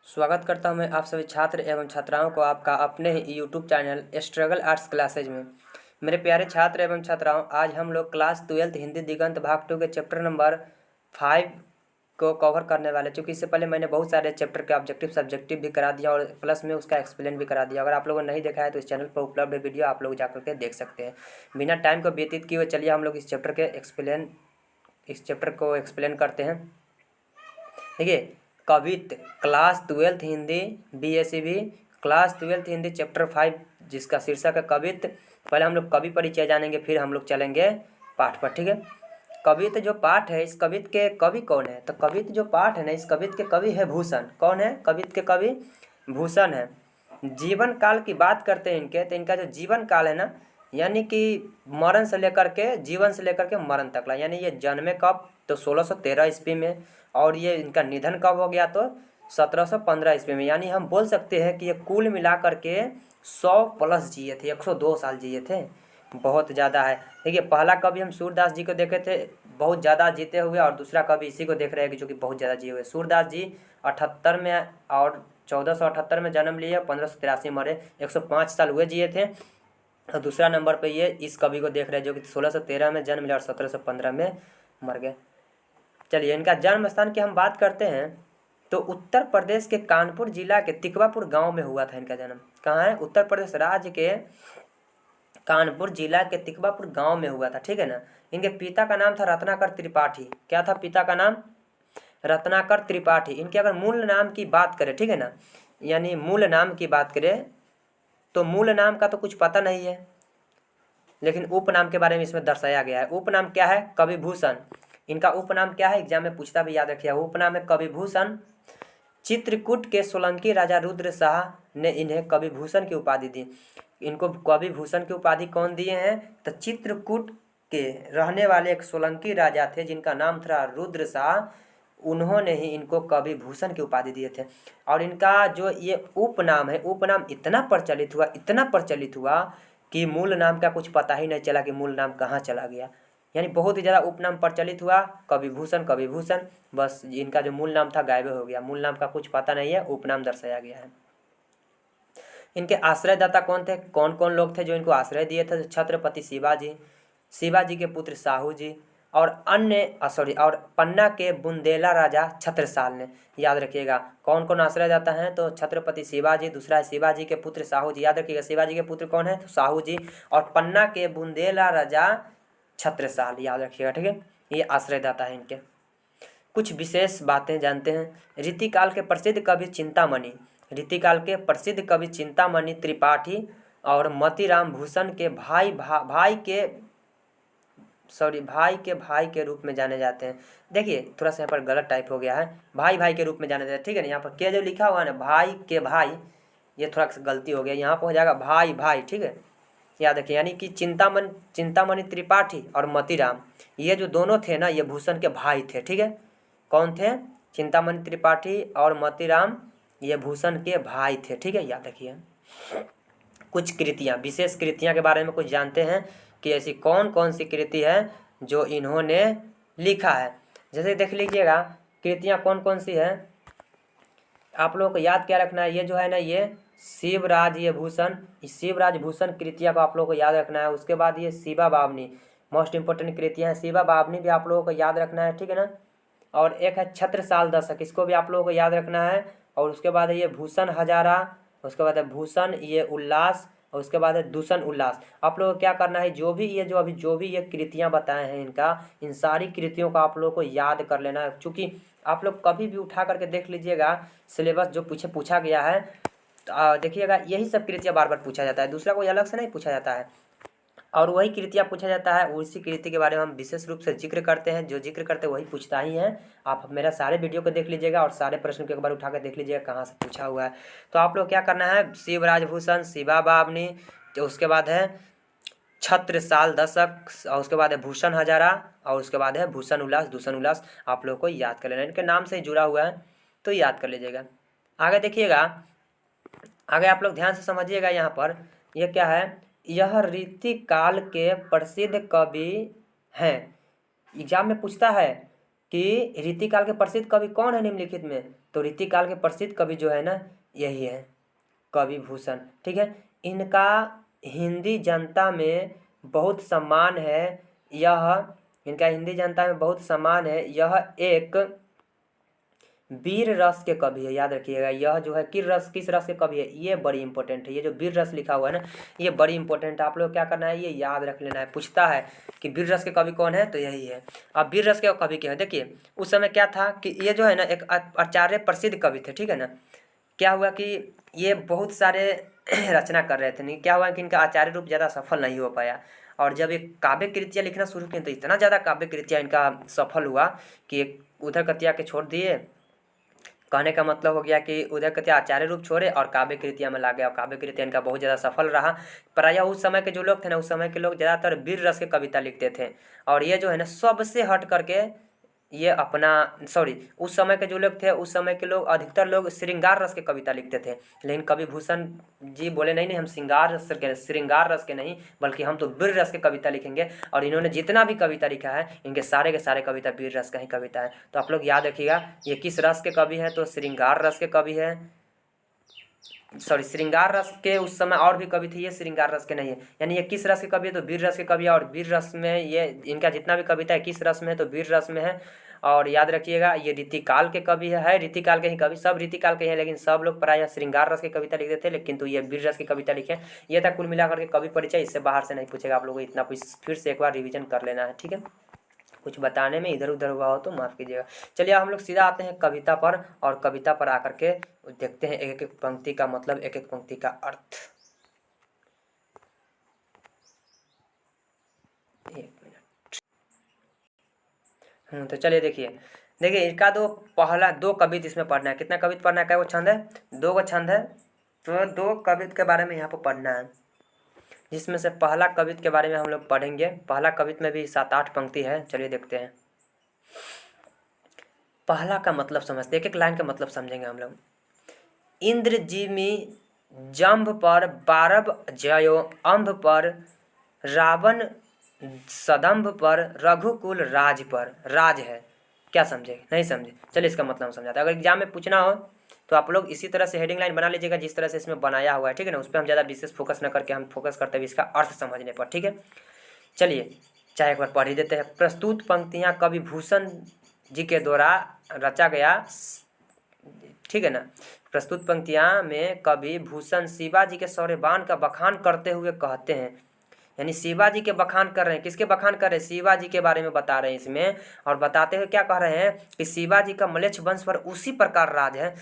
स्वागत करता हूं मैं आप सभी छात्र एवं छात्राओं को आपका अपने ही YouTube channel struggle arts classes में। मेरे प्यारे छात्र एवं छात्राओं, आज हम लोग क्लास 12 हिंदी दिगंत भाग 2 के चैप्टर नंबर 5 को कवर करने वाले। चूँकि इससे पहले मैंने बहुत सारे चैप्टर के ऑब्जेक्टिव सब्जेक्टिव भी करा दिया और प्लस में उसका एक्सप्लेन भी करा दिया। अगर आप लोगों ने नहीं देखा है तो इस चैनल पर उपलब्ध वीडियो आप लोग जाकर के देख सकते हैं। बिना टाइम को व्यतीत किए हुए चलिए हम लोग इस चैप्टर को एक्सप्लेन करते हैं। देखिए, कवित्त class 12 Hindi BSc class 12 Hindi chapter 5 जिसका शीर्षक है कवित्त। पहले हम लोग कवि परिचय जानेंगे, फिर हम लोग चलेंगे पाठ पर। ठीक है, कवित्त जो पाठ है, इस कवित्त के कवि कौन है? तो कवित्त जो पाठ है ना, इस कवित्त के कवि है भूषण। कौन है कवित्त के कवि? भूषण है। जीवन काल की बात करते हैं इनके, तो इनका जो जीवन काल है ना, यानी कि मरण से लेकर के जीवन से लेकर के मरण तक ला, यानी ये जन्मे कब? तो 1613 ईस्वी में, और ये इनका निधन कब हो गया? तो 1715 ईस्वी में। यानी हम बोल सकते हैं कि ये कुल मिला करके 100+ जिए थे, 102 साल जिए थे। बहुत ज़्यादा है। देखिए, पहला कवि हम सूरदास जी को देखे थे, बहुत ज़्यादा जीते हुए, और दूसरा कवि इसी को देख रहे हैं कि जो कि बहुत ज़्यादा जिए हुए। सूरदास जी 78 में और 1478 में जन्म लिए, 1583 मरे, 105 साल हुए जिए थे। और दूसरा नंबर पे ये इस कवि को देख रहे हैं जो कि 1613 में जन्म लिया और 1715 में मर गए। चलिए, इनका जन्म स्थान की हम बात करते हैं तो उत्तर प्रदेश के कानपुर जिला के तिकवापुर गांव में हुआ था इनका जन्म। कहाँ है? उत्तर प्रदेश राज्य के कानपुर जिला के तिकवापुर गांव में हुआ था। ठीक है ना। इनके पिता का नाम था रत्नाकर त्रिपाठी। क्या था पिता का नाम? रत्नाकर त्रिपाठी। इनके अगर मूल नाम की बात करें, ठीक है ना, यानी मूल नाम की बात करें तो मूल नाम का तो कुछ पता नहीं है, लेकिन उपनाम के बारे में इसमें दर्शाया गया है। उपनाम क्या है? कविभूषण। इनका उपनाम क्या है? एग्जाम में पूछता भी, याद रखिए। उपनाम है कविभूषण। चित्रकूट के सोलंकी राजा रुद्र शाह ने इन्हें कविभूषण की उपाधि दी। इनको कविभूषण की उपाधि कौन दिए हैं? तो चित्रकूट के रहने वाले एक सोलंकी राजा थे जिनका नाम था रुद्र शाह, उन्होंने ही इनको कविभूषण की उपाधि दिए थे। और इनका जो ये उपनाम है, उपनाम इतना प्रचलित हुआ कि मूल नाम का कुछ पता ही नहीं चला कि मूल नाम कहाँ चला गया। यानी बहुत ही ज़्यादा उपनाम प्रचलित हुआ, कविभूषण कविभूषण, बस इनका जो मूल नाम था गायब हो गया। मूल नाम का कुछ पता नहीं है, उपनाम दर्शाया गया है। इनके आश्रयदाता कौन थे? कौन कौन लोग थे जो इनको आश्रय दिए थे? तो छत्रपति शिवाजी के पुत्र साहू जी, और और पन्ना के बुंदेला राजा छत्रसाल ने। याद रखिएगा कौन कौन आश्रयदाता हैं? तो छत्रपति शिवाजी, दूसरा है शिवाजी के पुत्र साहू जी। याद रखिएगा शिवाजी के पुत्र कौन है? तो साहू जी। और पन्ना के बुंदेला राजा छत्रसाल, याद रखिएगा। ठीक है, ये आश्रयदाता है इनके। कुछ विशेष बातें जानते हैं। रीतिकाल के प्रसिद्ध कवि चिंतामणि त्रिपाठी और मोतीराम भूषण के भाई के रूप में जाने जाते हैं। देखिए, थोड़ा सा यहाँ पर गलत टाइप हो गया है, भाई के रूप में जाने जाते हैं। ठीक है ना, यहाँ पर क्या जो लिखा हुआ है ना, भाई के भाई, ये थोड़ा सा गलती हो गया, यहाँ पर हो जाएगा भाई। ठीक है, याद रखिए। यानी कि चिंतामणि त्रिपाठी और मोतीराम, ये जो दोनों थे ना, ये भूषण के भाई थे। ठीक है, कौन थे? चिंतामणि त्रिपाठी और मोतीराम, ये भूषण के भाई थे। ठीक है, याद रखिए। कुछ कृतियाँ, विशेष कृतियाँ के बारे में कुछ जानते हैं कि ऐसी कौन कौन सी कृति है जो इन्होंने लिखा है। जैसे देख लीजिएगा कृतियाँ कौन कौन सी है, आप लोगों को याद क्या रखना है? ये जो है ना, ये शिवराज भूषण कृतियाँ को आप लोगों को याद रखना है। उसके बाद ये शिवा बावनी, मोस्ट इंपॉर्टेंट कृतियाँ हैं। शिवा बावनी भी आप लोगों को याद रखना है। ठीक है ना। और एक है छत्रसाल दशक, इसको भी आप लोगों को याद रखना है। और उसके बाद है ये भूषण हजारा, उसके बाद है भूषण ये उल्लास, और उसके बाद है दूषण उल्लास। आप लोगों को क्या करना है, जो भी ये कृतियाँ बताए हैं इनका, इन सारी कृतियों का आप लोगों को याद कर लेना है। चूँकि आप लोग कभी भी उठा करके देख लीजिएगा सिलेबस जो पूछा गया है, तो देखिएगा यही सब कृतियाँ बार बार पूछा जाता है, दूसरा कोई अलग से नहीं पूछा जाता है। और वही कृतियाँ पूछा जाता है, उसी कृति के बारे में हम विशेष रूप से जिक्र करते हैं। जो जिक्र करते हैं वही पूछता ही है। आप मेरा सारे वीडियो को देख लीजिएगा और सारे प्रश्न को एक बार उठा कर देख लीजिएगा कहाँ से पूछा हुआ है। तो आप लोग क्या करना है, शिवराज भूषण, शिवा बावनी, तो उसके बाद है छत्रसाल दशक, और उसके बाद है भूषण हजारा, और उसके बाद है भूषण उल्लास, दूषण उल्लास, आप लोग को याद कर लेना। इनके नाम से ही जुड़ा हुआ है तो याद कर लीजिएगा। आगे देखिएगा, आगे आप लोग ध्यान से समझिएगा। यहाँ पर यह क्या है, यह रीतिकाल के प्रसिद्ध कवि हैं। एग्जाम में पूछता है कि रीतिकाल के प्रसिद्ध कवि कौन है निम्नलिखित में, तो रीतिकाल के प्रसिद्ध कवि जो है ना यही है कवि भूषण। ठीक है, इनका हिंदी जनता में बहुत सम्मान है। इनका हिंदी जनता में बहुत सम्मान है। यह एक वीर रस के कवि है, याद रखिएगा। यह जो है किस रस के कवि है, ये बड़ी इंपॉर्टेंट है। ये जो वीर रस लिखा हुआ है ना, ये बड़ी इंपॉर्टेंट है। आप लोग क्या करना है, ये याद रख लेना है। पूछता है कि वीर रस के कवि कौन है, तो यही है। अब वीर रस के कवि क्या है, देखिए उस समय क्या था कि ये जो है ना एक आचार्य प्रसिद्ध कवि थे। ठीक है ना, क्या हुआ कि ये बहुत सारे रचना कर रहे थे, नहीं क्या हुआ कि इनका आचार्य रूप ज़्यादा सफल नहीं हो पाया। और जब एक काव्य कृतियाँ लिखना शुरू किए तो इतना ज़्यादा काव्य कृतियाँ इनका सफल हुआ कि एक उधर कतिया के छोड़ दिए। कहने का मतलब हो गया कि उधर कतिया आचार्य रूप छोड़े और काव्य कृतियाँ में ला गया, और काव्य कृतियाँ इनका बहुत ज़्यादा सफल रहा। प्रायः उस समय के जो लोग थे ना, उस समय के लोग ज़्यादातर वीर रस के कविता लिखते थे। और ये जो है ना सबसे हट करके ये अपना उस समय के जो लोग थे, उस समय के लोग अधिकतर लोग श्रृंगार रस के कविता लिखते थे। लेकिन कवि भूषण जी बोले नहीं हम श्रृंगार रस के नहीं, बल्कि हम तो वीर रस के कविता लिखेंगे। और इन्होंने जितना भी कविता लिखा है, इनके सारे के सारे कविता वीर रस का ही कविता है। तो आप लोग याद रखिएगा, ये किस रस के कवि हैं, तो श्रृंगार रस के कवि है। श्रृंगार रस के उस समय और भी कवि थे, ये श्रृंगार रस के नहीं है। यानी ये किस रस के कवि है, तो वीर रस के कवि है। और वीर रस में ये इनका जितना भी कविता है किस रस में है, तो वीर रस में है। और याद रखिएगा ये रीतिकाल के कवि है रीतिकाल के ही कवि, सब रीतिकाल के हैं, लेकिन सब लोग प्रायः श्रृंगार रस की कविता लिखते थे, लेकिन तो ये वीर रस की कविता लिखे। ये था कुल मिलाकर के कवि परिचय। इससे बाहर से नहीं पूछेगा, आप लोगों को इतना कुछ फिर से एक बार रिविजन कर लेना है। ठीक है, कुछ बताने में इधर उधर हुआ हो तो माफ़ कीजिएगा। चलिए हम लोग सीधा आते हैं कविता पर, और कविता पर आकर के देखते हैं एक एक पंक्ति का मतलब, एक एक पंक्ति का अर्थ। एक मिनट। तो चलिए देखिए इनका दो कवित इसमें पढ़ना है। कितना कवित पढ़ना है, क्या वो छंद है, 2 गो छंद है। तो 2 कवित के बारे में यहाँ पर पढ़ना है, जिसमें से पहला कवित के बारे में हम लोग पढ़ेंगे। पहला कवित में भी 7-8 पंक्ति है। चलिए देखते हैं। पहला का मतलब समझते, एक एक लाइन का मतलब समझेंगे हम लोग। इंद्र जिमि जंभ पर बारब जयो अम्भ पर, रावण सदम्भ पर, रघुकुल राज पर। राज है, क्या समझे, नहीं समझे, चलिए इसका मतलब हम समझाते हैं। अगर एग्जाम में पूछना हो तो आप लोग इसी तरह से हेडिंग लाइन बना लीजिएगा जिस तरह से इसमें बनाया हुआ है। ठीक है ना, उस पर हम ज़्यादा विशेष फोकस न करके हम फोकस करते हुए इसका अर्थ समझने पर। ठीक है, चलिए चाहे एक बार पढ़ ही देते हैं। प्रस्तुत पंक्तियाँ कवि भूषण जी के द्वारा रचा गया। ठीक है ना, प्रस्तुत पंक्तियाँ में कवि भूषण शिवाजी के शौर्यवान का बखान करते हुए कहते हैं, यानी शिवाजी के बखान कर रहे हैं। किसके बखान कर रहे हैं, शिवाजी के बारे में बता रहे हैं इसमें। और बताते हुए क्या कह रहे हैं कि शिवाजी का मलेच्छ वंश पर उसी प्रकार राज है।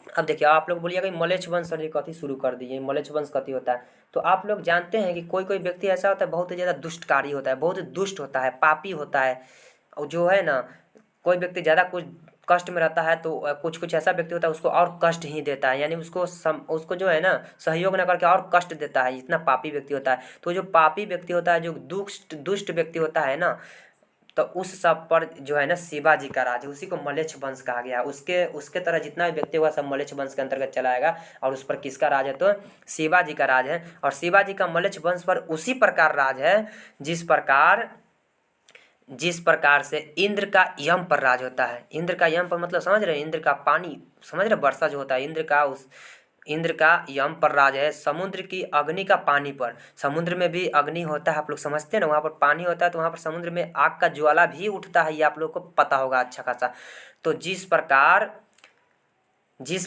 अब देखिए आप लोग बोलिएगा कि मलेच्छ वंश से कथी शुरू कर दिए, मलेच्छ वंश कथी होता है। तो आप लोग जानते हैं कि कोई कोई व्यक्ति ऐसा होता है बहुत ज़्यादा दुष्टकारी होता है, बहुत दुष्ट होता है, पापी होता है। और जो है ना, कोई व्यक्ति ज़्यादा कुछ कष्ट में रहता है तो कुछ कुछ ऐसा व्यक्ति होता है उसको और कष्ट ही देता है, यानी उसको जो है ना सहयोग न करके और कष्ट देता है, इतना पापी व्यक्ति होता है। तो जो पापी व्यक्ति होता है, जो दुष्ट व्यक्ति होता है ना, तो उस सब पर जो है ना शिवाजी का राज है, उसी को मलेच्छ वंश कहा गया। उसके तरह जितना भी व्यक्ति होगा सब मलेच्छ वंश के अंतर्गत चला आएगा। और उस पर किसका राज है, तो शिवाजी का राज है। और शिवाजी का मलेच्छ वंश पर उसी प्रकार राज है जिस प्रकार से इंद्र का यम पर राज होता है। इंद्र का यम पर मतलब समझ रहे हैं, इंद्र का पानी, समझ रहे, वर्षा जो होता है, इंद्र का यम पर राज है। समुद्र की अग्नि का पानी पर, समुद्र में भी अग्नि होता है, आप लोग समझते हैं ना, वहाँ पर पानी होता है तो वहाँ पर समुद्र में आग का ज्वाला भी उठता है, ये आप लोग को पता होगा अच्छा खासा। तो जिस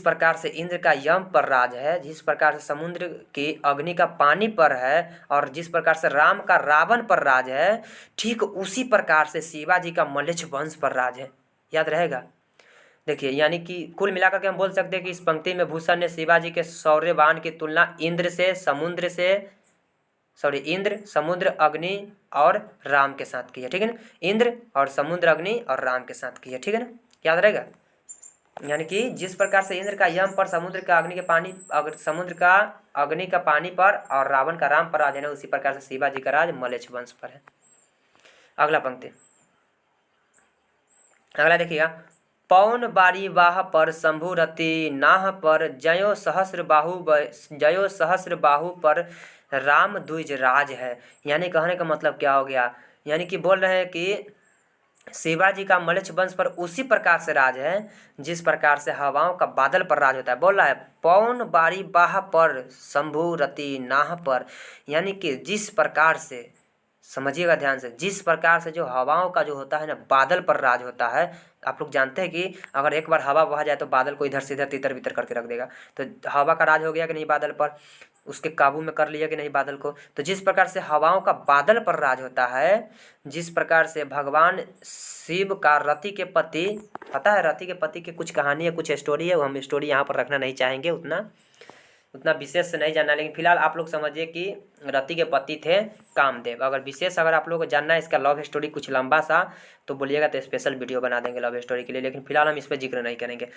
प्रकार से इंद्र का यम पर राज है, जिस प्रकार से समुद्र की अग्नि का पानी पर है, और जिस प्रकार से राम का रावण पर राज है, ठीक उसी प्रकार से शिवाजी का मलेच्छ वंश पर राज है। याद रहेगा। देखिए यानी कि कुल मिलाकर के हम बोल सकते हैं कि इस पंक्ति में भूषण ने शिवाजी के शौर्यवान की तुलना इंद्र, समुद्र, अग्नि और राम के साथ की है। ठीक है ना, इंद्र और समुद्र, अग्नि और राम के साथ की है। ठीक है ना, याद रहेगा। यानी कि जिस प्रकार से इंद्र का यम पर, समुद्र का अग्नि का पानी पर और रावण का राम पर राज है ना, उसी प्रकार से शिवाजी का राज मलेच्छ वंश पर है। अगला पंक्ति, अगला देखिएगा। पौन बारी वाह पर शंभु रति नाह पर, जयो सहस्र बाहु पर राम द्विज राज है। यानी कहने का मतलब क्या हो गया, यानी कि बोल रहे हैं कि शिवाजी का मलेच्छ वंश पर उसी प्रकार से राज है जिस प्रकार से हवाओं का बादल पर राज होता है। बोल रहा है पौन बारी बाह पर शंभु रति नाह पर, यानी कि जिस प्रकार से, समझिएगा ध्यान से, जिस प्रकार से जो हवाओं का जो होता है ना बादल पर राज होता है। आप लोग जानते हैं कि अगर एक बार हवा बहा जाए तो बादल को इधर से इधर तितर बितर करके रख देगा। तो हवा का राज हो गया कि नहीं बादल पर, उसके काबू में कर लिया कि नहीं बादल को। तो जिस प्रकार से हवाओं का बादल पर राज होता है, जिस प्रकार से भगवान शिव का रति के पति, पता है रति के पति की कुछ कहानी है, कुछ स्टोरी है, वो हम स्टोरी यहाँ पर रखना नहीं चाहेंगे, उतना विशेष से नहीं जानना। लेकिन फिलहाल आप लोग समझिए कि रति के पति थे कामदेव। अगर विशेष अगर आप लोगों को जानना है इसका लव स्टोरी कुछ लंबा सा, तो बोलिएगा तो स्पेशल वीडियो बना देंगे लव स्टोरी के लिए, लेकिन फिलहाल हम इस पर जिक्र नहीं करेंगे।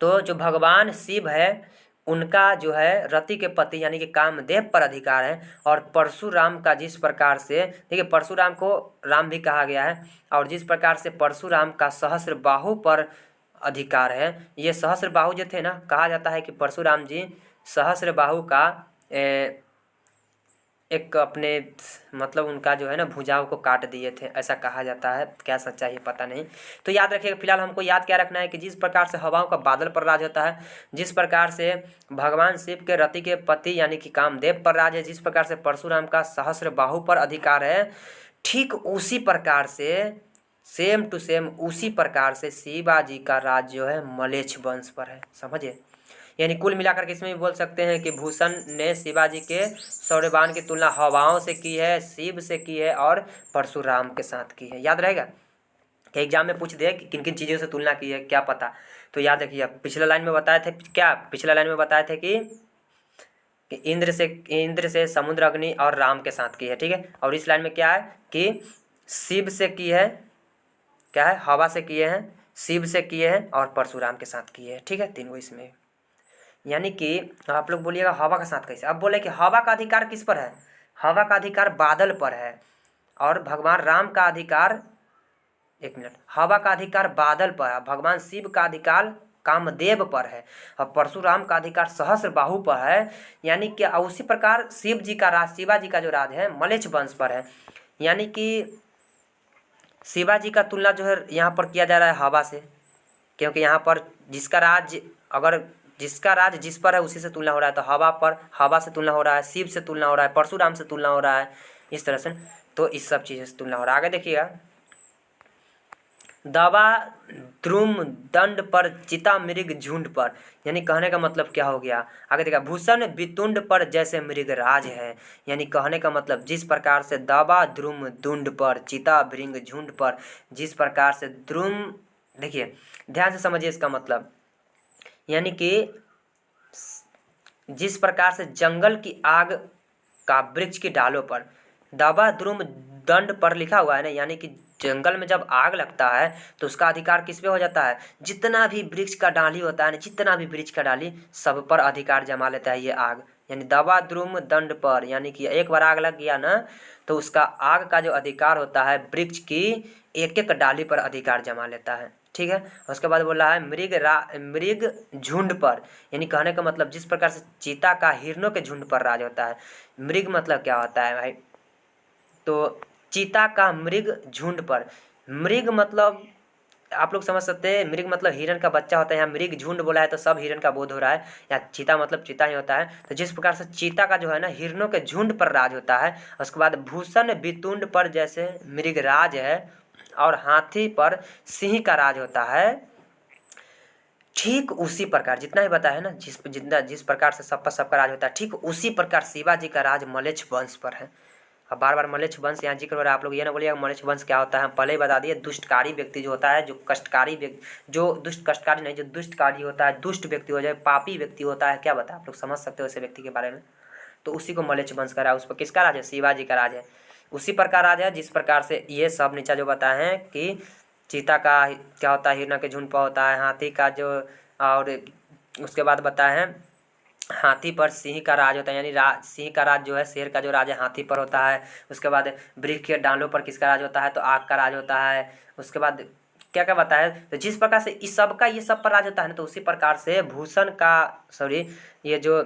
तो जो भगवान शिव है उनका जो है रति के पति यानी कि कामदेव पर अधिकार है। और परशुराम का जिस प्रकार से, देखिए परशुराम को राम भी कहा गया है, और जिस प्रकार से परशुराम का सहस्र बाहु पर अधिकार है। ये सहस्र बाहु जो थे ना, कहा जाता है कि परशुराम जी सहस्र बाहु का एक अपने मतलब उनका जो है ना भुजाओं को काट दिए थे, ऐसा कहा जाता है। क्या सच्चाई है पता नहीं। तो याद रखिएगा, फिलहाल हमको याद क्या रखना है कि जिस प्रकार से हवाओं का बादल पर राज होता है, जिस प्रकार से भगवान शिव के रति के पति यानी कि कामदेव पर राज है, जिस प्रकार से परशुराम का सहस्र बाहु पर अधिकार है, ठीक उसी प्रकार से सेम टू सेम उसी प्रकार से शिवाजी का राज जो है मलेच्छ वंश पर है। समझिए, यानी कुल मिलाकर के इसमें भी बोल सकते हैं कि भूषण ने शिवाजी के सौर्यवान की तुलना हवाओं से की है, शिव से की है और परशुराम के साथ की है। याद रहेगा कि एग्जाम में पूछ दे कि किन किन चीज़ों से तुलना की है, क्या पता। तो याद रखिए, पिछला लाइन में बताए थे क्या, पिछला लाइन में बताए थे कि इंद्र से समुद्र अग्नि और राम के साथ की है, ठीक है। और इस लाइन में क्या है कि शिव से की है, क्या है, हवा से किए हैं, शिव से किए हैं और परशुराम के साथ किए हैं, ठीक है, तीनों इसमें। यानी कि आप लोग बोलिएगा हवा का साथ कैसे। अब बोले कि हवा का अधिकार किस पर है, हवा का अधिकार बादल पर है, और भगवान राम का अधिकार, एक मिनट, हवा का अधिकार बादल पर है, भगवान शिव का अधिकार कामदेव पर है, और परशुराम का अधिकार सहस्र बाहु पर है। यानी कि उसी प्रकार शिव जी का राज, शिवाजी का जो राज है मलेच्छ वंश पर है। यानी कि शिवाजी का तुलना जो है यहाँ पर किया जा रहा है हवा से, क्योंकि यहाँ पर जिसका राज, अगर जिसका राज जिस पर है उसी से तुलना हो रहा है, तो हवा पर हवा से तुलना हो रहा है, शिव से तुलना हो रहा है, परशुराम से तुलना हो रहा है, इस तरह से। तो इस सब चीज़ों से तुलना हो रहा है। आगे देखिएगा, दावा द्रुम दंड पर चिता मृग झुंड पर, यानी कहने का मतलब क्या हो गया। आगे देखा, भूषण वितुंड पर जैसे मृग राज है, यानी कहने का मतलब जिस प्रकार से दावा द्रुम दुंड पर चिता भृंग झुंड पर, जिस प्रकार से द्रुम, देखिए ध्यान से समझिए इसका मतलब, यानी कि जिस प्रकार से जंगल की आग का वृक्ष की डालों पर, दावा द्रुम दंड पर लिखा हुआ है ना, यानी कि जंगल में जब आग लगता है तो उसका अधिकार किस पे हो जाता है, जितना भी वृक्ष का डाली होता है ना, जितना भी वृक्ष का डाली सब पर अधिकार जमा लेता है ये आग। यानी दावा द्रुम दंड पर, यानी कि एक बार आग लग गया ना तो उसका आग का जो अधिकार होता है वृक्ष की एक एक डाली पर अधिकार जमा लेता है, ठीक है। उसके बाद बोल रहा है मृग झुंड पर, यानी कहने का मतलब जिस प्रकार से चीता का हिरणों के झुंड पर राज होता है। मृग मतलब क्या होता है भाई, तो चीता का मृग झुंड पर, मृग मतलब आप लोग समझ सकते हैं, मृग मतलब हिरण का बच्चा होता है। यहाँ मृग झुंड बोला है तो सब हिरण का बोध हो रहा है, या चीता मतलब चीता ही होता है। तो जिस प्रकार से चीता का जो है ना हिरणों के झुंड पर राज होता है। उसके बाद भूषण वितुंड पर जैसे मृग राज है, और हाथी पर सिंह का राज होता है। ठीक उसी प्रकार जितना ही बताया है ना, जिस प्रकार से सब पर सबका राज होता है, ठीक उसी प्रकार शिवाजी का राज मलेच्छ वंश पर है। अब बार बार मलेच्छ वंश यहाँ जिक्र हो रहा है, आप लोग ये ना बोलिएगा मलेच्छ वंश क्या होता है। हम पहले ही बता दिए, दुष्टकारी व्यक्ति जो होता है, जो कष्टकारी व्यक्ति, जो कष्टकारी नहीं, जो दुष्टकारी होता है, दुष्ट व्यक्ति हो जाए, पापी व्यक्ति होता है, क्या बता, आप लोग समझ सकते हो ऐसे व्यक्ति के बारे में। तो उसी को मलेच्छ वंश का राज, उस पर किसका राज है, शिवाजी का राज है। उसी प्रकार राज है जिस प्रकार से ये सब नीचा जो बताए हैं कि चीता का क्या होता है, हिरण के झुंड पर होता है, हाथी का जो, और उसके बाद बताए हैं हाथी पर सिंह का राज होता है, यानी सिंह का राज जो है, शेर का जो राज है हाथी पर होता है। उसके बाद वृक्ष के डालों पर किसका राज होता है, तो आग का राज होता है। उसके बाद क्या क्या बताया, तो जिस प्रकार से इस सब का ये सब पर राज होता है ना, तो उसी प्रकार से भूषण का, सॉरी, ये जो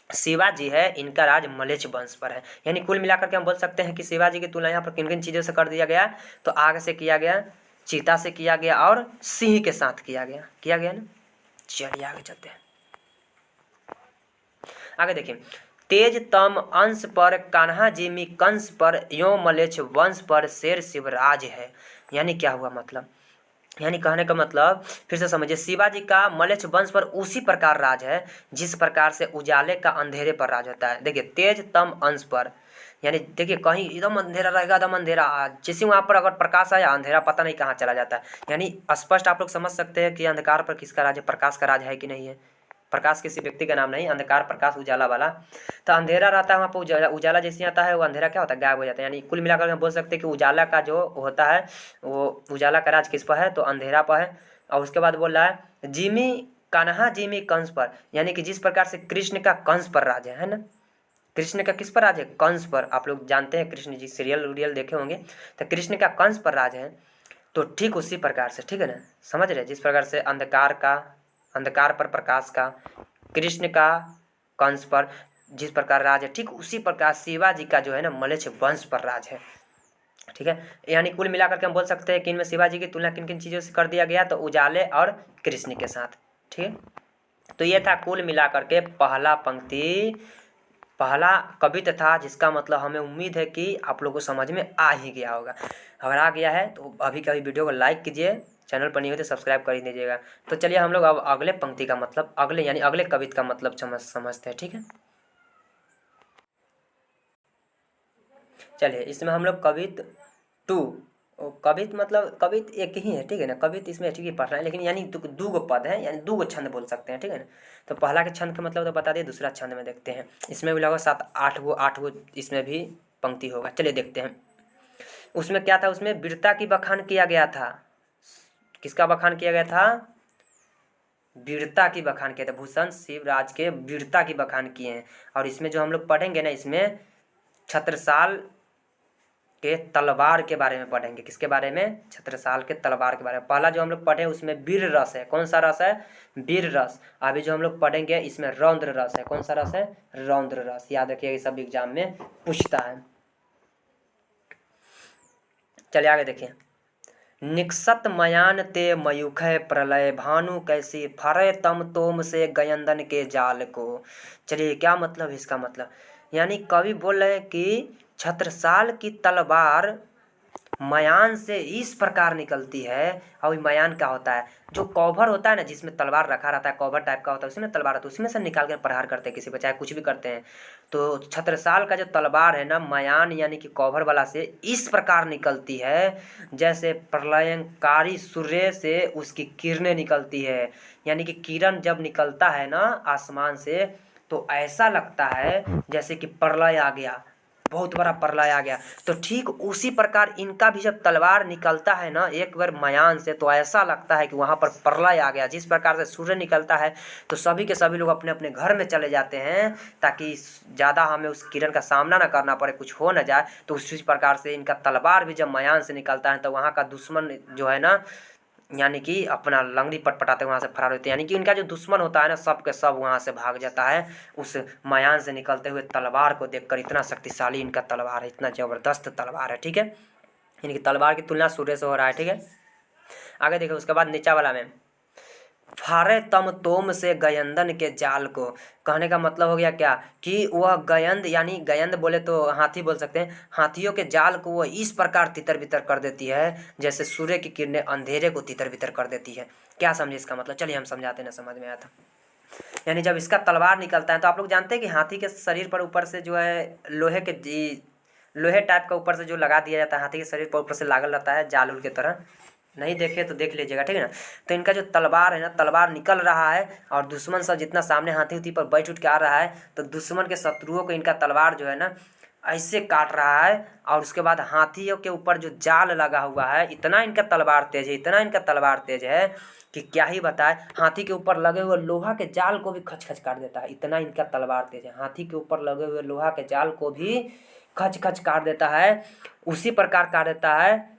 शिवाजी है इनका राज मलेच्छ वंश पर है। यानी कुल मिलाकर के हम बोल सकते हैं कि शिवाजी की तुलना यहाँ पर किन किन चीज़ों से कर दिया गया, तो आग से किया गया, चीता से किया गया और सिंह के साथ किया गया ना। चलिए आगे चलते हैं। आगे देखिए, तेज तम अंश पर कान्हा जिमी कंस पर यो मलेच्छ वंश पर शेर शिवराज है। यानी क्या हुआ मतलब, यानी कहने का मतलब फिर से समझिए, शिवाजी का मलेच्छ वंश पर उसी प्रकार राज है जिस प्रकार से उजाले का अंधेरे पर राज होता है। देखिए तेज तम अंश पर, यानी देखिए कहीं एकदम अंधेरा रहेगा, एकदम अंधेरा, जैसे वहाँ पर अगर प्रकाश आया अंधेरा पता नहीं कहाँ चला जाता है। यानी स्पष्ट आप लोग समझ सकते हैं कि अंधकार पर किसका राज है, प्रकाश का राज है कि नहीं है। प्रकाश किसी व्यक्ति का नाम नहीं, अंधकार प्रकाश उजाला वाला। तो अंधेरा रहता है वहाँ पर, उजाला उजाला जैसे आता है वो अंधेरा क्या होता है, गायब हो जाता है। यानी कुल मिलाकर हम बोल सकते हैं कि उजाला का जो होता है वो उजाला का राज किस पर है, तो अंधेरा पर है। और उसके बाद बोल रहा है जिमी कान्हा जिमी कंस पर, यानी कि जिस प्रकार से कृष्ण का कंस पर राज है ना। कृष्ण का किस पर राज है, कंस पर। आप लोग जानते हैं कृष्ण जी सीरियल उरियल देखे होंगे, तो कृष्ण का कंस पर राज है। तो ठीक उसी प्रकार से, ठीक है ना, समझ रहे, जिस प्रकार से अंधकार पर प्रकाश का, कृष्ण का कंस पर जिस प्रकार राज है, ठीक उसी प्रकार शिवाजी का जो है ना मलेच्छ वंश पर राज है। ठीक है, यानी कुल मिलाकर के हम बोल सकते हैं कि इनमें शिवाजी की तुलना किन किन चीज़ों से कर दिया गया, तो उजाले और कृष्ण के साथ। ठीक है, तो ये था कुल मिलाकर के पहला पंक्ति, पहला कवित्त था, जिसका मतलब हमें उम्मीद है कि आप लोगों को समझ में आ ही गया होगा। अगर आ गया है तो अभी का वीडियो को लाइक कीजिए, चैनल पर नहीं हो तो सब्सक्राइब कर ही दीजिएगा। तो चलिए हम लोग अब अगले पंक्ति का मतलब, अगले यानी अगले कवित्त का मतलब समझते हैं। ठीक है, चलिए इसमें हम लोग कवित्त 2, कवित्त मतलब कवित्त एक ही है, ठीक है ना, कवित्त इसमें ठीक ही पढ़ना है, लेकिन यानी दो गो पद है, यानी दो गो छंद बोल सकते हैं, ठीक है ना। तो पहला के छंद का मतलब तो बता दिए, दूसरा छंद में देखते हैं। इसमें भी लगभग 7-8 गो इसमें भी पंक्ति होगा। चलिए देखते हैं उसमें क्या था। उसमें वीरता की बखान किया गया था। किसका बखान किया गया था, वीरता की बखान किया था, भूषण शिवराज के वीरता की बखान किए हैं। और इसमें जो हम लोग पढ़ेंगे ना, इसमें छत्रसाल के तलवार के बारे में पढ़ेंगे। किसके बारे में, छत्रसाल के तलवार के बारे में। पहला जो हम लोग पढ़े उसमें वीर रस है। कौन सा रस है, वीर रस। अभी जो हम लोग पढ़ेंगे इसमें रौद्र रस है। कौन सा रस है, रौद्र रस। याद रखिएगा, सब एग्जाम में पूछता है। चलिए आगे देखिए, निक्षत मयान ते मयूखय प्रलय भानु कैसी फरे तम तोम से गयंदन के जाल को। चलिए क्या मतलब इसका मतलब, यानी कवि बोल रहे हैं कि छत्रसाल की तलवार मयान से इस प्रकार निकलती है। और मयान क्या होता है, जो कवर होता है ना, जिसमें तलवार रखा रहता है, कवर टाइप का होता है, उसी में तलवार होता है, उसी में से निकाल कर प्रहार करते हैं किसी पर, चाहे कुछ भी करते हैं। तो छत्रसाल का जो तलवार है ना, मयान यानी कि कवर वाला से इस प्रकार निकलती है जैसे प्रलयंकारी सूर्य से उसकी किरणें निकलती है। यानी कि किरण जब निकलता है ना आसमान से, तो ऐसा लगता है जैसे कि प्रलय आ गया, बहुत बड़ा प्रलय आ गया। तो ठीक उसी प्रकार इनका भी जब तलवार निकलता है ना एक बार मयान से, तो ऐसा लगता है कि वहाँ पर प्रलय आ गया। जिस प्रकार से सूर्य निकलता है तो सभी के सभी लोग अपने अपने घर में चले जाते हैं, ताकि ज़्यादा हमें उस किरण का सामना ना करना पड़े, कुछ हो ना जाए। तो उसी प्रकार से इनका तलवार भी जब मयान से निकलता है, तो वहाँ का दुश्मन जो है ना, यानी कि अपना लंगड़ी पटपटाते वहाँ से फरार होते हैं। यानी कि इनका जो दुश्मन होता है ना, सब के सब वहाँ से भाग जाता है उस मयान से निकलते हुए तलवार को देखकर। इतना शक्तिशाली इनका तलवार है, इतना ज़बरदस्त तलवार है। ठीक है, इनकी तलवार की तुलना सूर्य से हो रहा है। ठीक है, आगे देखिए उसके बाद नीचा वाला में, फारे तम तोम से गयंदन के जाल को। कहने का मतलब हो गया क्या, कि वह गयंद, यानी गयंद बोले तो हाथी बोल सकते हैं, हाथियों के जाल को वह इस प्रकार तितर बितर कर देती है जैसे सूर्य की किरणें अंधेरे को तितर बितर कर देती है। क्या समझे इसका मतलब, चलिए हम समझाते ना, समझ में आया था। यानी जब इसका तलवार निकलता है, तो आप लोग जानते हैं कि हाथी के शरीर पर ऊपर से जो है लोहे टाइप का ऊपर से जो लगा दिया जाता है, हाथी के शरीर पर ऊपर से लागल रहता है जाल उल की तरह। नहीं देखे तो देख लीजिएगा, ठीक है ना। तो इनका जो तलवार है ना, तलवार निकल रहा है और दुश्मन सब जितना सामने हाथी उथी पर बैठ उठ के आ रहा है, तो दुश्मन के शत्रुओं को इनका तलवार जो है ना ऐसे काट रहा है। और उसके बाद हाथियों के ऊपर जो जाल लगा हुआ है, इतना इनका तलवार तेज है, इतना इनका तलवार तेज है कि क्या ही बताए। हाथी के ऊपर लगे हुए लोहा के जाल को भी खच खच काट देता है, इतना इनका तलवार तेज है। हाथी के ऊपर लगे हुए लोहा के जाल को भी खच खच काट देता है। उसी प्रकार काट देता है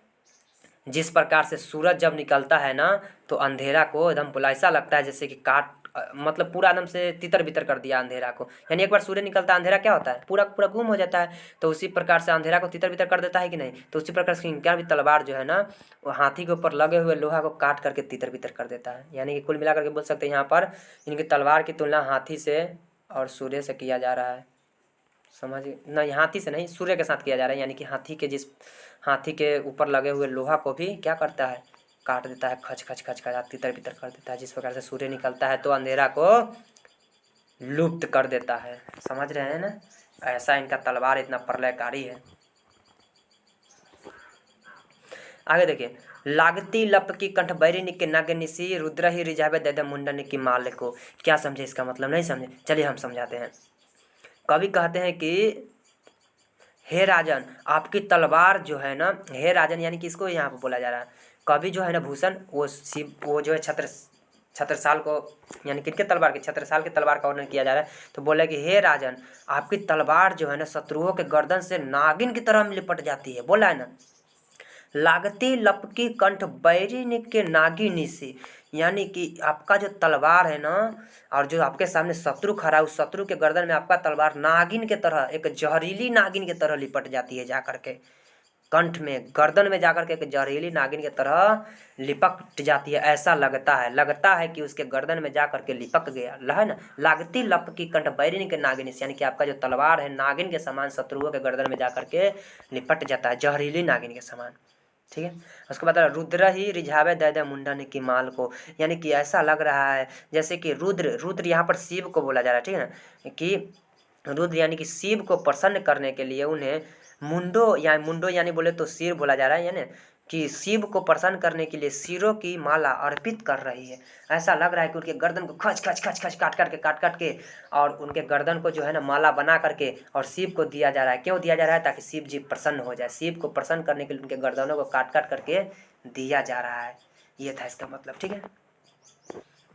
जिस प्रकार से सूरज जब निकलता है ना, तो अंधेरा को एकदम ऐसा लगता है जैसे कि काट मतलब पूरा एकदम से तितर बितर कर दिया अंधेरा को। यानी एक बार सूर्य निकलता है अंधेरा क्या होता है, पूरा पूरा गुम हो जाता है। तो उसी प्रकार से अंधेरा को तितर बितर कर देता है कि नहीं। तो उसी प्रकार से इनका भी तलवार जो है ना वो हाथी के ऊपर लगे हुए लोहा को काट करके तितर बितर कर देता है। यानी कि कुल मिलाकर के बोल सकते हैं यहाँ पर इनकी तलवार की तुलना हाथी से और सूर्य से किया जा रहा है। समझिए नहीं, हाथी से नहीं, सूर्य के साथ किया जा रहा है। यानी कि हाथी के ऊपर लगे हुए लोहा को भी क्या करता है, काट देता है, खच खच खच खच तितर बितर कर देता है। जिस प्रकार से सूर्य निकलता है तो अंधेरा को लुप्त कर देता है। समझ रहे हैं ना, ऐसा इनका तलवार इतना प्रलयकारी है। आगे देखिए, लागती लप की कंठ बैरी निके नागे निसी रुद्र ही रिझावे दे मुंडन की माल को। क्या समझे इसका मतलब, नहीं समझे, चलिए हम समझाते हैं। कवि कहते हैं कि हे राजन आपकी तलवार जो है ना, हे राजन यानी कि इसको यहाँ पर बोला जा रहा है। कवि जो है ना भूषण वो जो है छत्रसाल को, यानी किनके तलवार के, छत्रसाल के तलवार का वर्णन किया जा रहा है। तो बोले कि हे राजन आपकी तलवार जो है ना शत्रुओं के गर्दन से नागिन की तरह लिपट जाती है। बोला है ना, लागती लपकी कंठ बैरी के नागिनी से, यानी कि आपका जो तलवार है ना और जो आपके सामने शत्रु खड़ा है उस शत्रु के गर्दन में आपका तलवार नागिन के तरह, एक जहरीली नागिन के तरह लिपट जाती है जाकर के, कंठ में गर्दन में जाकर के एक जहरीली नागिन के तरह लिपट जाती है। ऐसा लगता है कि उसके गर्दन में जाकर के लिपक गया है ना। लागती लप की कंठ बैरिनी के नागिन, यानी कि आपका जो तलवार है नागिन के समान शत्रुओं के गर्दन में जाकर के लिपट जाता है, जहरीली नागिन के समान। ठीक है, उसके बाद रुद्र ही रिझावे दे मुंडन की माल को, यानी कि ऐसा लग रहा है जैसे कि रुद्र यहाँ पर शिव को बोला जा रहा है। ठीक है ना, कि रुद्र यानी कि शिव को प्रसन्न करने के लिए उन्हें मुंडो यानी बोले तो सिर बोला जा रहा है, यानी कि शिव को प्रसन्न करने के लिए सिरों की माला अर्पित कर रही है। ऐसा लग रहा है कि उनके गर्दन को खच खच खच खच काट के और उनके गर्दन को जो है ना माला बना करके और शिव को दिया जा रहा है। क्यों दिया जा रहा है, ताकि शिव जी प्रसन्न हो जाए। शिव को प्रसन्न करने के लिए उनके गर्दनों को काट करके दिया जा रहा है। ये था इसका मतलब। ठीक है,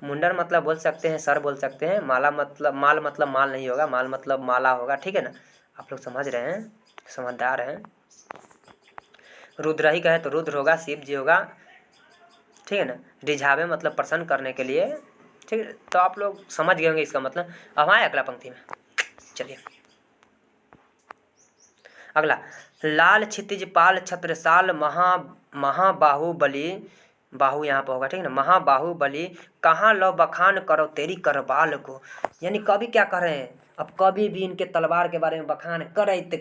मुंडन मतलब बोल सकते हैं सर, बोल सकते हैं माल मतलब माल नहीं होगा, माल मतलब माला होगा। ठीक है ना, आप लोग समझ रहे हैं, समझदार हैं। रुद्र ही कहे तो रुद्र होगा, शिव जी होगा। ठीक है ना, रिझावे मतलब प्रसन्न करने के लिए। ठीक है, तो आप लोग समझ गए होंगे इसका मतलब। अब आए अगला पंक्ति में, चलिए अगला। लाल क्षितिज पाल छत्रसाल महाबाहुबली, बाहु यहाँ पर होगा। ठीक है ना, महाबाहुबली कहाँ लो बखान करो तेरी करबाल को। यानी कवि क्या कर रहे हैं, अब कवि भी इनके तलवार के बारे में बखान कर रहे थे।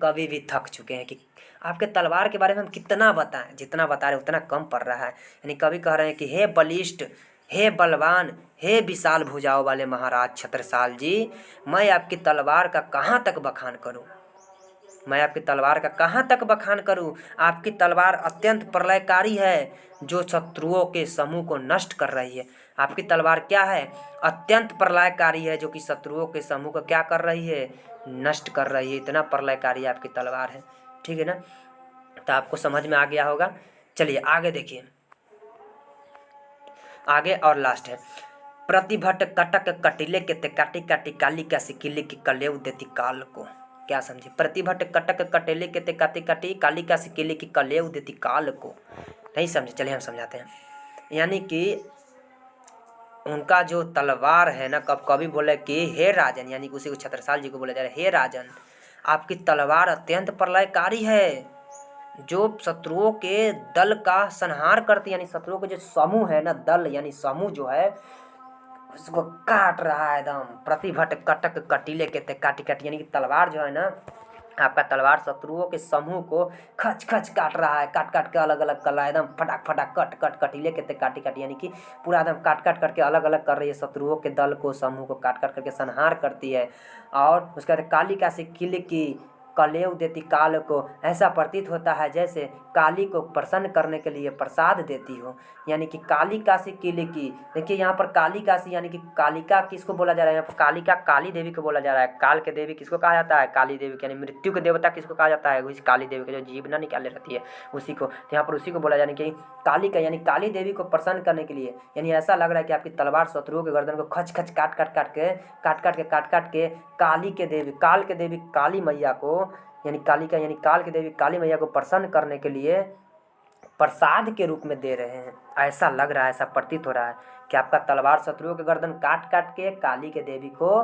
कवि भी थक चुके हैं कि आपके तलवार के बारे में हम कितना बताएं, जितना बता रहे उतना कम पड़ रहा है। यानी कवि कह रहे हैं कि हे बलिष्ठ, हे बलवान, हे विशाल भुजाओं वाले महाराज छत्रसाल जी, मैं आपकी तलवार का कहाँ तक बखान करूं, मैं आपकी तलवार का कहाँ तक बखान करूं। आपकी तलवार अत्यंत प्रलयकारी है जो शत्रुओं के समूह को नष्ट कर रही है। आपकी तलवार क्या है, अत्यंत प्रलयकारी है जो कि शत्रुओं के समूह को क्या कर रही है, नष्ट कर रही है। इतना प्रलयकारी आपकी तलवार है। ठीक है ना, तो आपको समझ में आ गया होगा। चलिए आगे देखिए, आगे और लास्ट है। प्रतिभट कटक कटिले के ते काटी काटी काली का सिकिले की कलेव देती काल को। क्या समझे, प्रतिभट कटक कटेले के ते काटी काटी काली का सिकिले की कलेव देती काल को। नहीं समझे, चलिए हम समझाते हैं। यानी कि उनका जो तलवार है ना, कब कभी बोले कि हे राजन, यानी कि उसी को छत्रसाल जी को बोला जा रहा है, हे राजन आपकी तलवार अत्यंत प्रलयकारी है जो शत्रुओं के दल का संहार करती, यानी शत्रुओं के जो समूह है ना, दल यानी समूह जो है उसको काट रहा है एकदम। प्रतिभट कटक कटीले के ते काटी काटी, यानी कि तलवार जो है ना, आपका तलवार शत्रुओं के समूह को खच खच काट रहा है, काट काट के अलग अलग कर रहा है एकदम, फटाक फटाक कट कट कटीले के ते काटी काटी, यानी कि पूरा एकदम काट काट करके अलग अलग कर रही है। शत्रुओं के दल को समूह को काट काट करके संहार करती है। और उसके बाद काली का सिकिल की कलेव देती काल को। ऐसा प्रतीत होता है जैसे काली को प्रसन्न करने के लिए प्रसाद देती हो। यानी कि काली काशी किले की, देखिए यहाँ पर काली काशी यानी कि कालिका किसको बोला जा रहा है, यहाँ पर कालिका काली देवी को बोला जा रहा है। काल के देवी किसको कहा जाता है, काली देवी को, यानी मृत्यु के देवता किसको कहा जाता है, उस काली देवी को जो जीव न निकाले रहती है उसी को। तो यहाँ पर उसी को बोला, यानी कि काली का यानी काली देवी को प्रसन्न करने के लिए। यानी ऐसा लग रहा है कि आपकी तलवार शत्रुओं के गर्दन को खच खच काट काट के काली के देवी, काल के देवी काली मैया को, यानी काली का यानी काल की देवी काली मैया को प्रसन्न करने के लिए प्रसाद के रूप में दे रहे हैं। ऐसा लग रहा है, ऐसा प्रतीत हो रहा है कि आपका तलवार शत्रुओं के गर्दन काट काट के काली के देवी को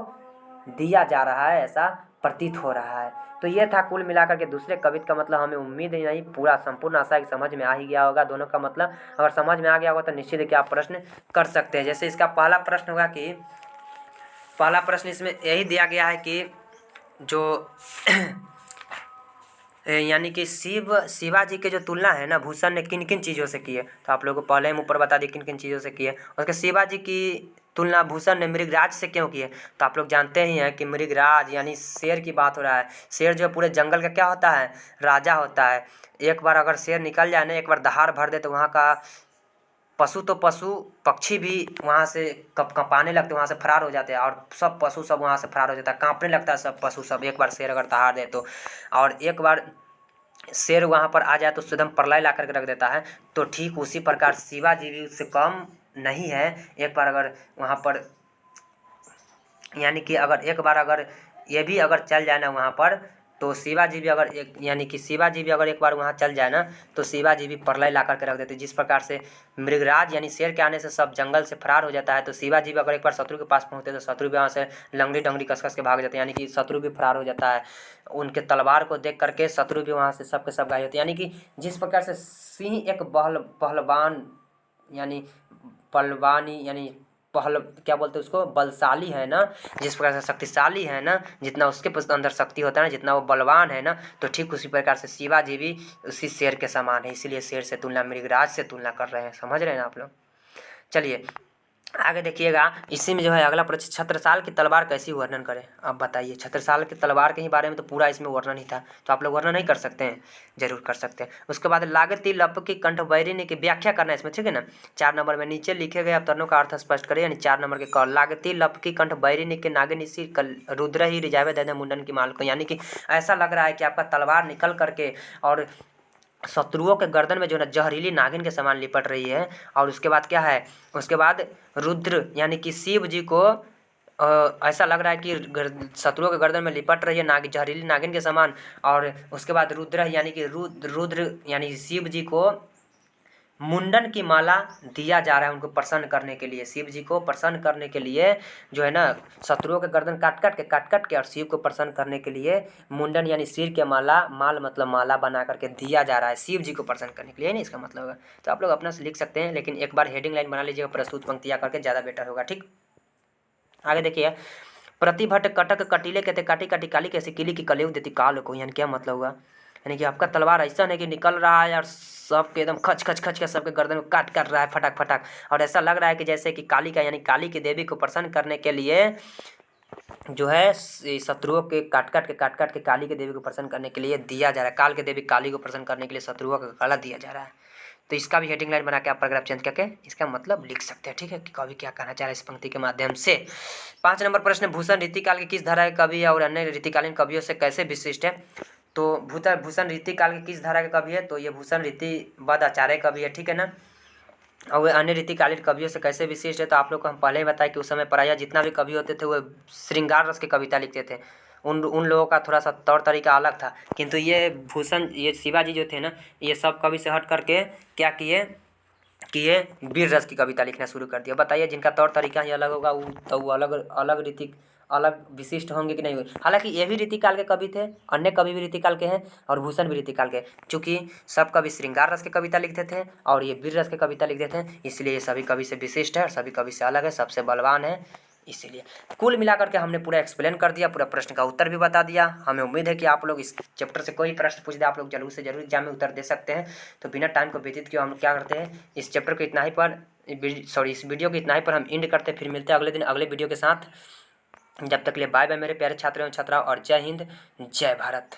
दिया जा रहा है, ऐसा प्रतीत हो रहा है। तो ये था कुल मिलाकर के दूसरे कवित का मतलब। हमें उम्मीद ही नहीं, पूरा संपूर्ण आशा है कि समझ में आ ही गया होगा दोनों का मतलब। अगर समझ में आ गया होगा तो निश्चित है कि आप प्रश्न कर सकते हैं। जैसे इसका पहला प्रश्न होगा कि पहला प्रश्न इसमें यही दिया गया है कि जो यानी कि शिवाजी के जो तुलना है ना भूषण ने किन किन चीज़ों से की है, तो आप लोगों को पहले हम ऊपर बता दिए किन किन चीज़ों से की है। उसके शिवाजी की तुलना भूषण ने मृगराज से क्यों की है, तो आप लोग जानते ही हैं कि मृगराज यानी शेर की बात हो रहा है। शेर जो पूरे जंगल का क्या होता है, राजा होता है। एक बार अगर शेर निकल जाए ना, एक बार दहाड़ भर दे, तो वहाँ का पशु पक्षी भी वहाँ से कँपाने लगते, वहाँ से फरार हो जाते हैं, और सब पशु सब वहाँ से फरार हो जाता है, काँपने लगता है सब पशु सब, एक बार शेर अगर दहाड़ दे तो। और एक बार शेर वहाँ पर आ जाए तो स्वयं प्रलय ला करके रख देता है। तो ठीक उसी प्रकार शिवाजी भी उससे कम नहीं है। एक बार अगर वहाँ पर यानी कि अगर एक बार अगर ये भी अगर चल जाए ना वहाँ पर, तो शिवाजी भी अगर एक यानी कि शिवाजी भी अगर एक बार वहाँ चल जाए ना, तो शिवाजी भी प्रलय ला करके रख देते। जिस प्रकार से मृगराज यानी शेर के आने से सब जंगल से फरार हो जाता है, तो शिवाजी भी अगर एक बार शत्रु के पास पहुँचते तो शत्रु भी वहाँ से लंगड़ी डंगड़ी कस के भाग जाते हैं, यानी कि शत्रु भी फरार हो जाता है। उनके तलवार को देख करके शत्रु भी वहाँ से सब के सब गायब होते हैं। यानी कि जिस प्रकार से सिंह एक पहलवान यानी पलवानी यानी क्या बोलते हैं उसको, बलशाली है ना, जिस प्रकार से शक्तिशाली है ना, जितना उसके अंदर शक्ति होता है ना, जितना वो बलवान है ना, तो ठीक उसी प्रकार से शिवाजी भी उसी शेर के समान है। इसीलिए शेर से तुलना मृगराज से तुलना कर रहे हैं। समझ रहे हैं ना आप लोग। चलिए आगे देखिएगा। इसी में जो है अगला प्रश्न, छत्रसाल की तलवार कैसी वर्णन करें। अब बताइए, छत्रसाल की तलवार के ही बारे में तो पूरा इसमें वर्णन ही था, तो आप लोग वर्णन नहीं कर सकते हैं, जरूर कर सकते हैं। उसके बाद लागती लप की कंठ बैरिणी की व्याख्या करना है इसमें, ठीक है ना। 4 नंबर में नीचे लिखे गए अवतरणों का अर्थ स्पष्ट करें, यानी 4 नंबर के क लागती लप की कंठ बैरिणी के नागिनी रुद्र ही रिजावे दे मुंडन की माल को, यानी कि ऐसा लग रहा है कि आपका तलवार निकल करके और शत्रुओं के गर्दन में जो है जहरीली नागिन के समान लिपट रही है। और उसके बाद क्या है, उसके बाद रुद्र यानी कि शिव जी को ऐसा लग रहा है कि शत्रुओं के गर्दन में लिपट रही है जहरीली नागिन के समान। और उसके बाद रुद्र यानी कि रुद्र यानी शिव जी को मुंडन की माला दिया जा रहा है, उनको प्रसन्न करने के लिए। शिव जी को प्रसन्न करने के लिए जो है ना शत्रुओं के गर्दन काट काट के और शिव को प्रसन्न करने के लिए मुंडन यानी सिर के माल मतलब माला बना करके दिया जा रहा है शिव जी को प्रसन्न करने के लिए, नहीं इसका मतलब होगा। तो आप लोग अपना से लिख सकते हैं, लेकिन एक बार हेडिंग लाइन बना लीजिएगा प्रस्तुत पंक्तियाँ करके, ज़्यादा बेटर होगा। ठीक, आगे देखिए। प्रतिभट कटक कटीले कहते काटी काटी काली कैसे किली की कलेव देती काल को, यानी क्या मतलब हुआ, यानी कि आपका तलवार ऐसा है कि निकल रहा है और सबके एकदम खच के सबके गर्दन में काट रहा है फटाक। और ऐसा लग रहा है कि जैसे कि काली का यानी काली की देवी को प्रसन्न करने के लिए जो है शत्रुओं के काट के काली के देवी को प्रसन्न करने के लिए दिया जा रहा है। काल के देवी काली को प्रसन्न करने के लिए शत्रुओं का गला दिया जा रहा है। तो इसका भी हेडिंग लाइन बना के आप पैराग्राफ चेंज करके इसका मतलब लिख सकते हैं। ठीक है, कि कवि क्या कहना चाह रहा है इस पंक्ति के माध्यम से। 5 नंबर प्रश्न, भूषण रीतिकाल के किस धारा के कवि है और अन्य रीतिकालीन कवियों से कैसे विशिष्ट है। तो भूषण रीतिकाल के किस धारा के कवि है, तो ये भूषण रीतिवाद आचार्य कवि है, ठीक है ना। और वे अन्य रीतिकालीन कवियों से कैसे विशिष्ट है, तो आप लोग को हम पहले ही बताया कि उस समय प्रायः जितना भी कवि होते थे वो श्रृंगार रस की कविता लिखते थे। उन लोगों का थोड़ा सा तौर तरीका अलग था, किंतु ये शिवाजी जो थे ना, ये सब कवि से हट करके क्या किए कि ये वीर रस की कविता लिखना शुरू कर दिया। बताइए, जिनका तौर तरीका ही अलग होगा वो अलग विशिष्ट होंगे कि नहीं होंगे। हालांकि ये भी रीतिकाल के कवि थे, अन्य कवि भी रीतिकाल के हैं और भूषण भी रीतिकाल के, चूँकि सब कवि श्रृंगार रस की कविता लिखते थे और ये वीर रस की कविता लिखते थे, इसलिए ये सभी कवि से विशिष्ट है और सभी कवि से अलग है, सबसे बलवान है। इसीलिए कुल मिलाकर के हमने पूरा एक्सप्लेन कर दिया, पूरा प्रश्न का उत्तर भी बता दिया। हमें उम्मीद है कि आप लोग इस चैप्टर से कोई प्रश्न पूछ दे आप लोग जरूर से जरूर एग्जाम में उत्तर दे सकते हैं। तो बिना टाइम को व्यतीत किए हम क्या करते हैं, इस चैप्टर को इतना ही पर इस वीडियो को इतना ही पर हम एंड करते हैं। फिर मिलते हैं अगले दिन अगले वीडियो के साथ। जब तक के लिए बाय बाय मेरे प्यारे छात्र एवं छात्राओं, और जय हिंद जय भारत।